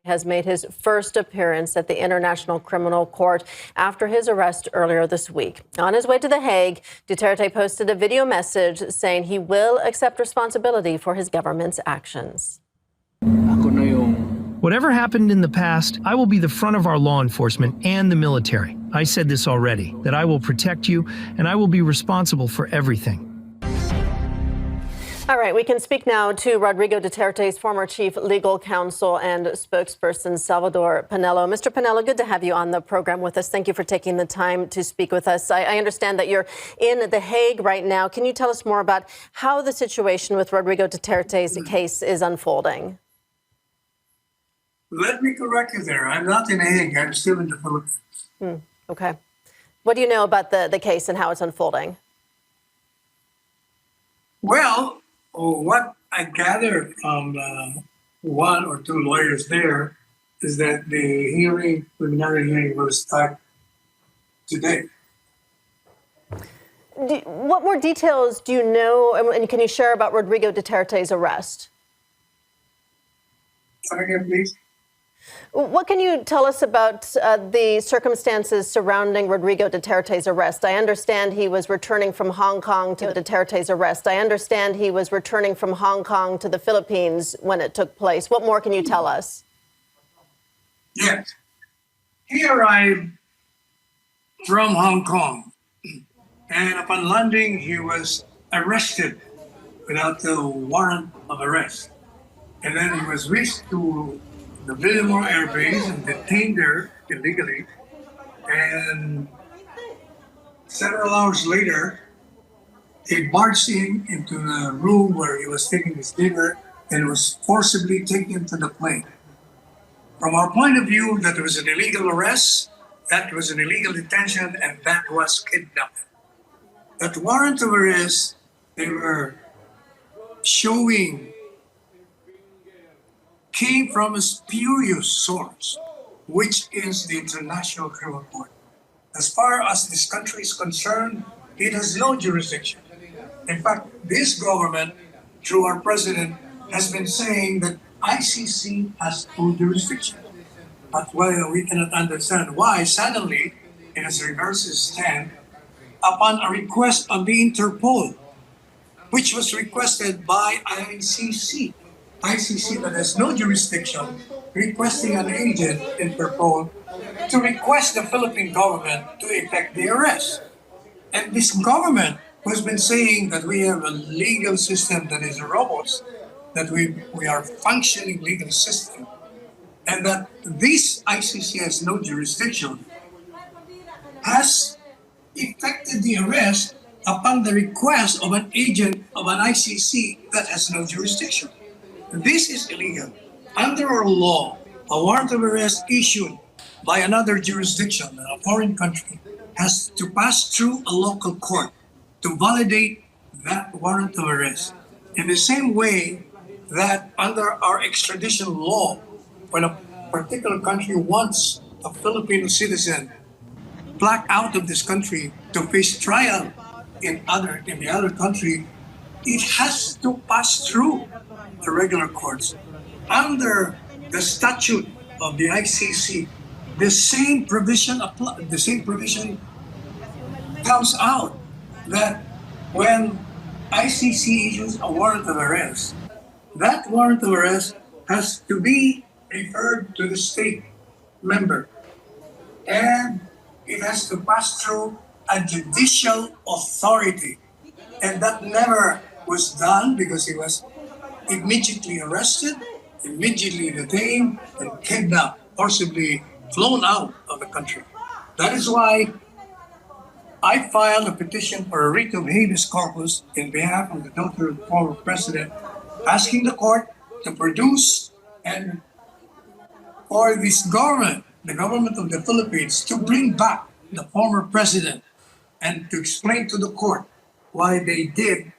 Has made his first appearance at the International Criminal Court after his arrest earlier this week. On his way to The Hague, Duterte posted a video message saying he will accept responsibility for his government's actions. Whatever happened in the past, I will be the front of our law enforcement and the military. I said this already, that I will protect you and I will be responsible for everything. All right, we can speak now to Rodrigo Duterte's former chief legal counsel and spokesperson, Salvador Panelo. Mr. Panelo, good to have you on the program with us. Thank you for taking the time to speak with us. I understand that you're in The Hague right now. Can you tell us more about how the situation with Rodrigo Duterte's case is unfolding? Let me correct you there. I'm not in The Hague. I'm still in the Philippines. Okay. What do you know about the case and how it's unfolding? Well, what I gathered from one or two lawyers there is that the preliminary hearing will start today. What more details do you know, and can you share about Rodrigo Duterte's arrest? Sorry again, please. What can you tell us about the circumstances surrounding Rodrigo Duterte's arrest? I understand he was returning from Hong Kong to Duterte's arrest. I understand he was returning from Hong Kong to the Philippines when it took place. What more can you tell us? Yes. He arrived from Hong Kong, and upon landing, he was arrested without a warrant of arrest. And then he was reached to the Villamor Air Base and detained there illegally. And several hours later, they barged him into the room where he was taking his dinner and was forcibly taken to the plane. From our point of view, that was an illegal arrest, that was an illegal detention, and that was kidnapping. That warrant of arrest, they were showing, came from a spurious source, which is the International Criminal Court. As far as this country is concerned, it has no jurisdiction. In fact, this government, through our president, has been saying that ICC has full jurisdiction. But we cannot understand why suddenly it has reversed its stand upon a request of the Interpol, which was requested by ICC. ICC that has no jurisdiction, requesting an agent, Interpol, to request the Philippine government to effect the arrest. And this government has been saying that we have a legal system that is robust, that we are functioning legal system, and that this ICC has no jurisdiction, has effected the arrest upon the request of an agent of an ICC that has no jurisdiction. This is illegal. Under our law, a warrant of arrest issued by another jurisdiction, a foreign country, has to pass through a local court to validate that warrant of arrest. In the same way that under our extradition law, when a particular country wants a Filipino citizen plucked out of this country to face trial in the other country, it has to pass through the regular courts. Under the statute of the ICC, the same provision comes out that when ICC issues a warrant of arrest, that warrant of arrest has to be referred to the state member, and it has to pass through a judicial authority. And that never was done because he was immediately arrested, immediately detained, and kidnapped, forcibly flown out of the country. That is why I filed a petition for a writ of habeas corpus in behalf of the daughter of the former president, asking the court to produce and for this government, the government of the Philippines, to bring back the former president and to explain to the court why they did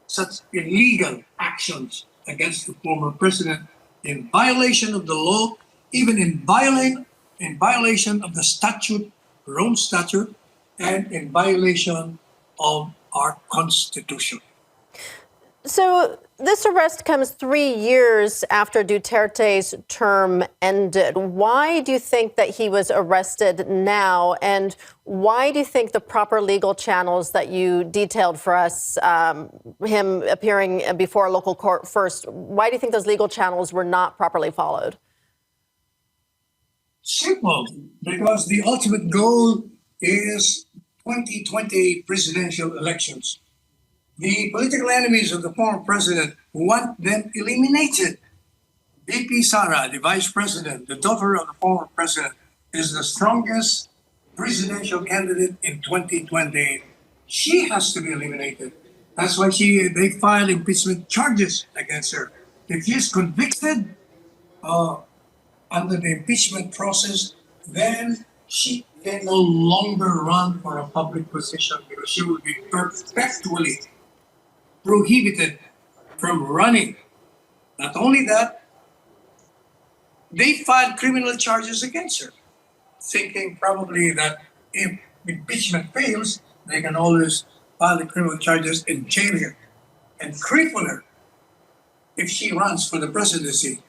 such illegal actions against the former president in violation of the law, even in violation of the statute, Rome Statute, and in violation of our Constitution. So This arrest comes 3 years after Duterte's term ended. Why do you think that he was arrested now? And why do you think the proper legal channels that you detailed for us, him appearing before a local court first, why do you think those legal channels were not properly followed? Simple, because the ultimate goal is 2020 presidential elections. The political enemies of the former president want them eliminated. vpsara, the vice president, the daughter of the former president, is the strongest presidential candidate in 2020. She has to be eliminated. That's why they filed impeachment charges against her. If she is convicted under the impeachment process, then she can no longer run for a public position because she will be perpetually prohibited from running. Not only that, they filed criminal charges against her, thinking probably that if impeachment fails, they can always file the criminal charges and jail her and cripple her if she runs for the presidency.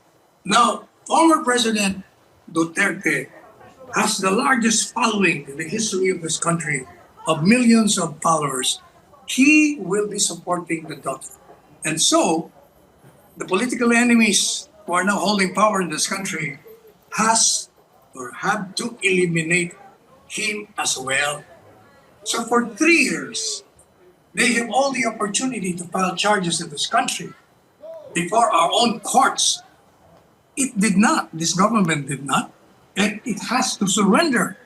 Now, former President Duterte has the largest following in the history of this country of millions of followers. He will be supporting the daughter. And so, the political enemies who are now holding power in this country have to eliminate him as well. So for 3 years, they have all the opportunity to file charges in this country before our own courts. It did not, this government did not, and it has to surrender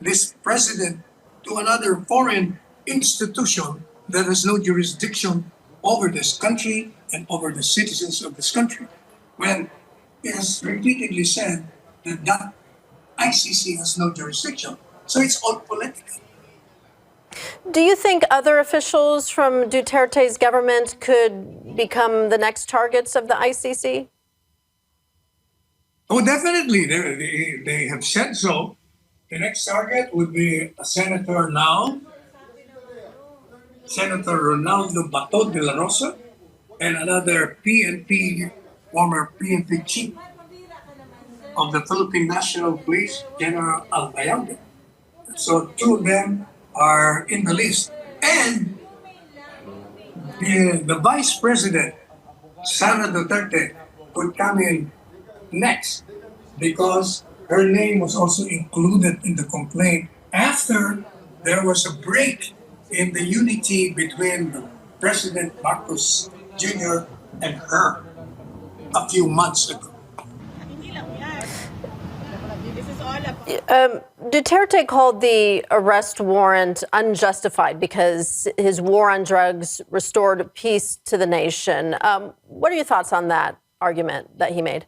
this president to another foreign institution that has no jurisdiction over this country and over the citizens of this country, when it has repeatedly said that that ICC has no jurisdiction. So it's all political. Do you think other officials from Duterte's government could become the next targets of the ICC? Oh, definitely. They have said so. The next target would be a senator now, Senator Ronaldo Bato de la Rosa, and another former PNP chief of the Philippine National Police, General Albayalde. So 2 of them are in the list. And the vice president, Sara Duterte, could come in next because her name was also included in the complaint after there was a break in the unity between President Marcos Jr. and her a few months ago. Duterte called the arrest warrant unjustified because his war on drugs restored peace to the nation. What are your thoughts on that argument that he made?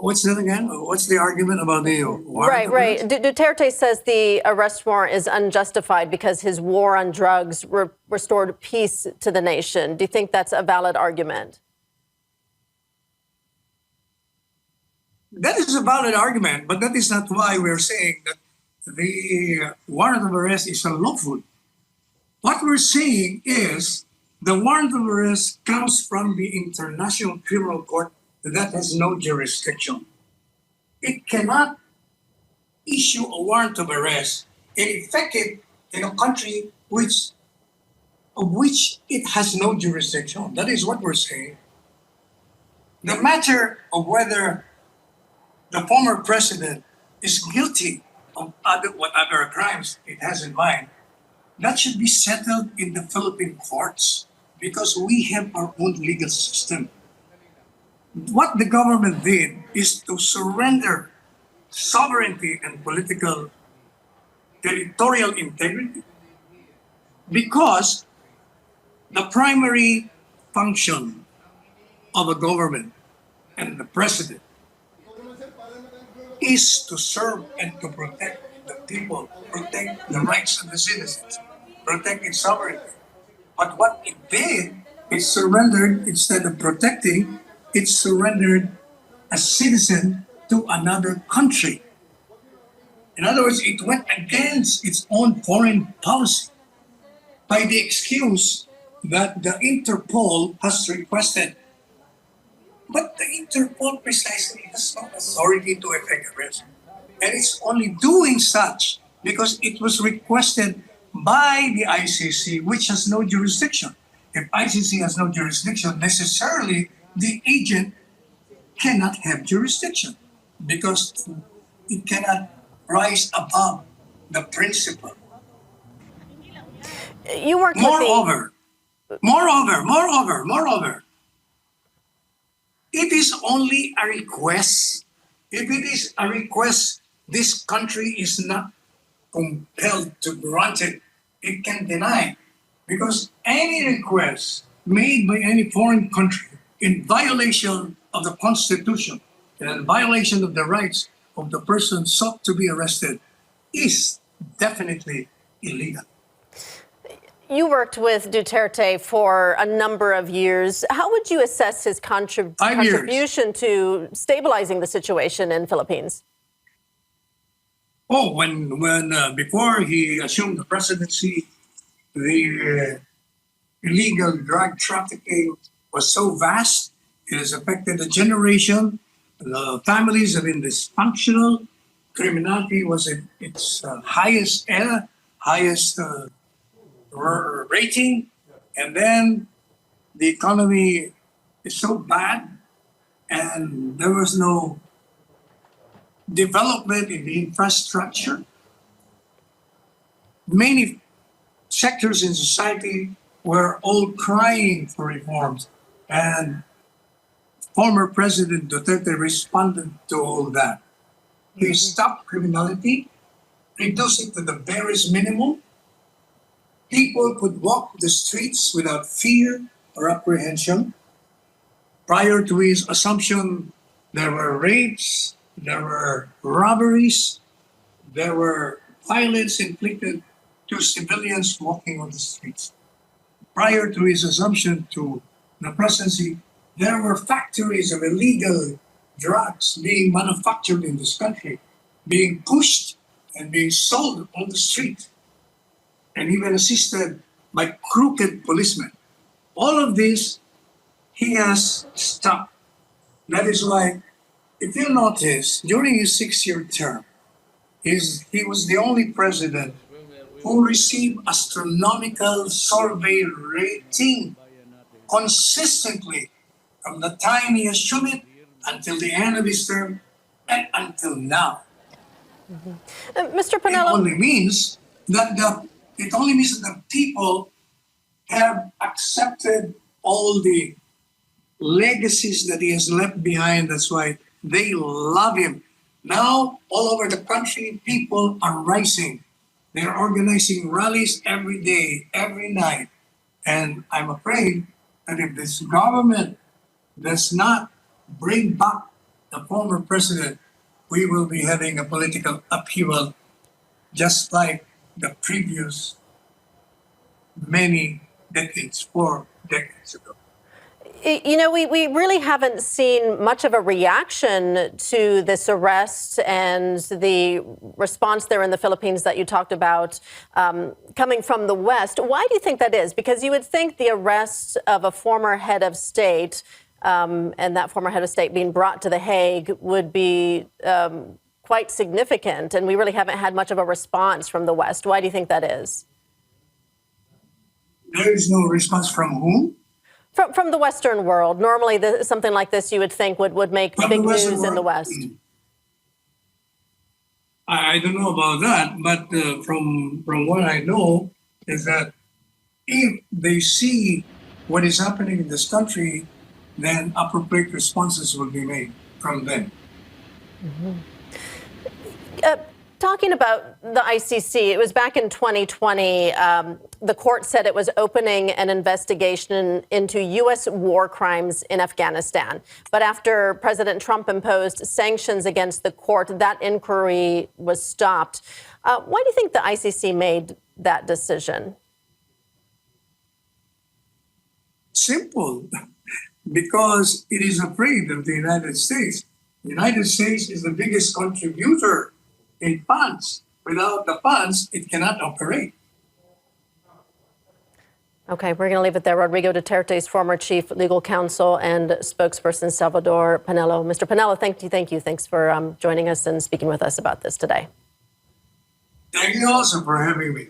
What's that again? What's the argument about the warrant? Right. Duterte says the arrest warrant is unjustified because his war on drugs restored peace to the nation. Do you think that's a valid argument? That is a valid argument, but that is not why we're saying that the warrant of arrest is unlawful. What we're saying is the warrant of arrest comes from the International Criminal Court that has no jurisdiction. It cannot issue a warrant of arrest and effect it in a country of which it has no jurisdiction. That is what we're saying. The matter of whether the former president is guilty of whatever crimes it has in mind, that should be settled in the Philippine courts because we have our own legal system. What the government did is to surrender sovereignty and political territorial integrity because the primary function of a government and the president is to serve and to protect the people, protect the rights of the citizens, protect its sovereignty. But what it did, it surrendered, instead of protecting, it surrendered a citizen to another country. In other words, it went against its own foreign policy by the excuse that the Interpol has requested. But the Interpol precisely has no authority to effect arrest. And it's only doing such because it was requested by the ICC, which has no jurisdiction. If ICC has no jurisdiction, necessarily the agent cannot have jurisdiction because it cannot rise above the principle. You worked with Moreover, it is only a request. If it is a request, this country is not compelled to grant it. It can deny. Because any request made by any foreign country in violation of the Constitution and in violation of the rights of the person sought to be arrested is definitely illegal. You worked with Duterte for a number of years. How would you assess his 5 years. contribution to stabilizing the situation in Philippines? Oh, when before he assumed the presidency, the illegal drug trafficking was so vast, it has affected a generation. The families have been dysfunctional. Criminality was at its highest rating, and then the economy is so bad, and there was no development in the infrastructure. Many sectors in society were all crying for reforms, and former President Duterte responded to all that. He stopped criminality, reduced it to the barest minimum. People could walk the streets without fear or apprehension. Prior to his assumption, there were rapes, there were robberies, there were violence inflicted to civilians walking on the streets. Prior to his assumption to the presidency, there were factories of illegal drugs being manufactured in this country, being pushed and being sold on the street, and even assisted by crooked policemen. All of this, he has stopped. That is why, if you notice, during his 6-year term, he was the only president who received astronomical survey rating consistently from the time he assumed it until the end of his term and until now. Mr. Panelo, It only means that the people have accepted all the legacies that he has left behind. That's why they love him. Now, all over the country, people are rising. They're organizing rallies every day, every night. And I'm afraid that if this government does not bring back the former president, we will be having a political upheaval just like the previous many decades, 4 decades ago. you know, we really haven't seen much of a reaction to this arrest and the response there in the Philippines that you talked about coming from the West. Why do you think that is? Because you would think the arrest of a former head of state and that former head of state being brought to The Hague would be quite significant, and we really haven't had much of a response from the West. Why do you think that is? There is no response from whom? From the Western world. Normally, something like this you would think would make big news in the West. I don't know about that, but from what I know is that if they see what is happening in this country, then appropriate responses will be made from them. Mm-hmm. Talking about the ICC, it was back in 2020, the court said it was opening an investigation into U.S. war crimes in Afghanistan. But after President Trump imposed sanctions against the court, that inquiry was stopped. Why do you think the ICC made that decision? Simple. Because it is afraid of the United States. The United States is the biggest contributor in funds. Without the funds, it cannot operate. Okay, we're going to leave it there. Rodrigo Duterte's former chief legal counsel and spokesperson, Salvador Panelo. Mr. Panelo, thank you. Thanks for joining us and speaking with us about this today. Thank you also for having me.